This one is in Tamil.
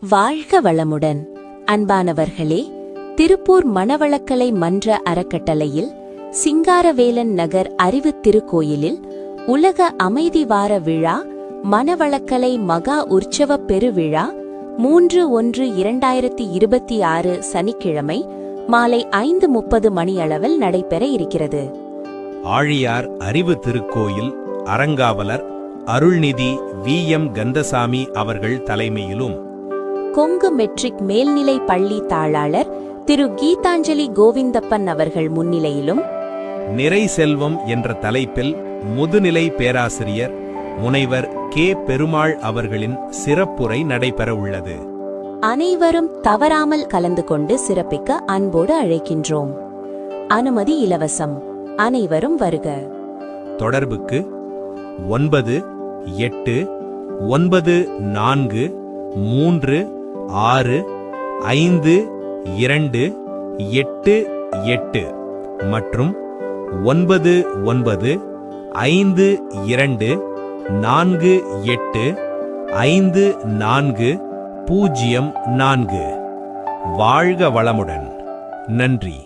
வாழ்க வளமுடன். அன்பானவர்களே, திருப்பூர் மணவளக்கலை மன்ற அறக்கட்டளையில் சிங்காரவேலன் நகர் அறிவு திருக்கோயிலில் உலக அமைதி வார விழா மணவளக்கலை மகா உற்சவ பெருவிழா 3/1/2026 சனிக்கிழமை மாலை 5:30 மணியளவில் நடைபெற இருக்கிறது. ஆழியார் அறிவு திருக்கோயில் அறங்காவலர் அருள்நிதி VM கந்தசாமி அவர்கள் தலைமையிலும், கொங்கு மெட்ரிக் மேல்நிலை பள்ளி தாளாளர் திரு கீதாஞ்சலி கோவிந்தப்பன் அவர்கள் முன்னிலையிலும், நிறை செல்வம் என்ற தலைப்பில் முதுநிலை பேராசிரியர் முனைவர் பெருமாள் அவர்களின் சிறப்புரை நடைபெற உள்ளது. அனைவரும் தவறாமல் கலந்து கொண்டு சிறப்பிக்க அன்போடு அழைக்கின்றோம். அனுமதி இலவசம். அனைவரும் வருக. தொடர்புக்கு 9894365288 மற்றும் 9952485404. வாழ்க வளமுடன். நன்றி.